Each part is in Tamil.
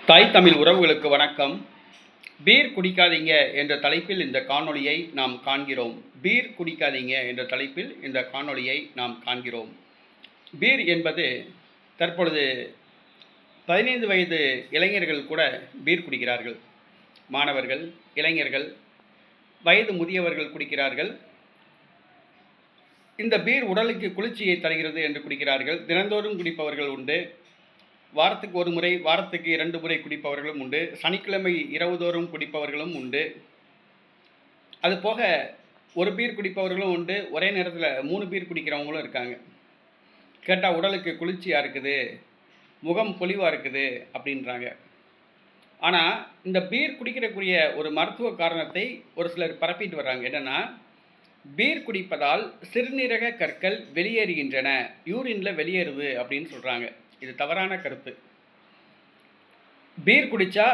தாய் தமிழ் உறவுகளுக்கு வணக்கம். பீர் குடிக்காதீங்க என்ற தலைப்பில் இந்த காணொளியை நாம் காண்கிறோம். பீர் குடிக்காதீங்க என்ற தலைப்பில் இந்த காணொளியை நாம் காண்கிறோம். பீர் என்பது தற்பொழுது 15 வயது இளைஞர்கள் கூட பீர் குடிக்கிறார்கள். மாணவர்கள், இளைஞர்கள், வயது முதியவர்கள் குடிக்கிறார்கள். இந்த பீர் உடலுக்கு குளிர்ச்சியை தருகிறது என்று குடிக்கிறார்கள். தினந்தோறும் குடிப்பவர்கள் உண்டு. வாரத்துக்கு ஒரு முறை, வாரத்துக்கு 2 முறை குடிப்பவர்களும் உண்டு. சனிக்கிழமை இரவுதோறும் குடிப்பவர்களும் உண்டு. அதுபோக ஒரு பீர் குடிப்பவர்களும் உண்டு. ஒரே நேரத்தில் 3 பீர் குடிக்கிறவங்களும் இருக்காங்க. கேட்டால் உடலுக்கு குளிர்ச்சியாக இருக்குது, முகம் பொலிவாக இருக்குது அப்படின்றாங்க. ஆனால் இந்த பீர் குடிக்கிறக்கூடிய ஒரு மருத்துவ காரணத்தை ஒரு சிலர் பரப்பிட்டு வர்றாங்க. என்னென்னா, பீர் குடிப்பதால் சிறுநீரக கற்கள் வெளியேறுகின்றன, யூரினில் வெளியேறுது அப்படின்னு சொல்கிறாங்க. இது தவறான கருத்து. பீர் குடித்தா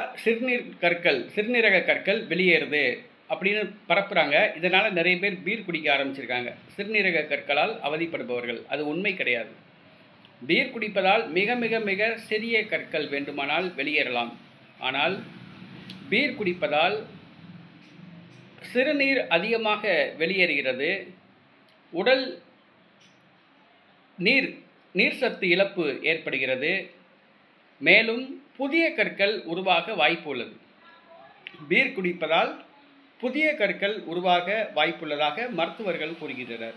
சிறுநீரக கற்கள் வெளியேறுது அப்படின்னு பரப்புகிறாங்க. இதனால் நிறைய பேர் பீர் குடிக்க ஆரம்பிச்சிருக்காங்க. சிறுநீரக கற்களால் அவதிப்படுபவர்கள். அது உண்மை கிடையாது. பீர் குடிப்பதால் மிக மிக மிக சிறிய கற்கள் வேண்டுமானால் வெளியேறலாம். ஆனால் பீர் குடிப்பதால் சிறுநீர் அதிகமாக வெளியேறுகிறது. உடல் நீர் சத்து இழப்பு ஏற்படுகிறது. மேலும் புதிய கற்கள் உருவாக வாய்ப்பு உள்ளது. பீர் குடிப்பதால் புதிய கற்கள் உருவாக வாய்ப்புள்ளதாக மருத்துவர்கள் கூறுகின்றனர்.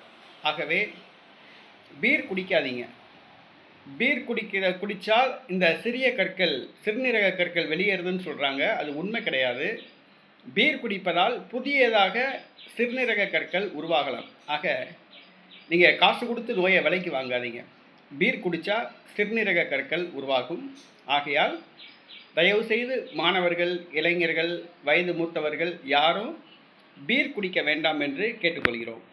ஆகவே பீர் குடிக்காதீங்க. பீர் குடித்தால் இந்த சிறுநீரக கற்கள் வெளியேறுதுன்னு சொல்கிறாங்க. அது உண்மை கிடையாது. பீர் குடிப்பதால் புதியதாக சிறுநீரக கற்கள் உருவாகலாம். ஆக நீங்கள் காசு கொடுத்து நோயை விலைக்கு வாங்காதீங்க. பீர் குடித்தா சிறுநீரக கற்கள் உருவாகும். ஆகையால் தயவுசெய்து மாணவர்கள், இளைஞர்கள், வயது மூத்தவர்கள் யாரும் பீர் குடிக்க வேண்டாம் என்று கேட்டுக்கொள்கிறோம்.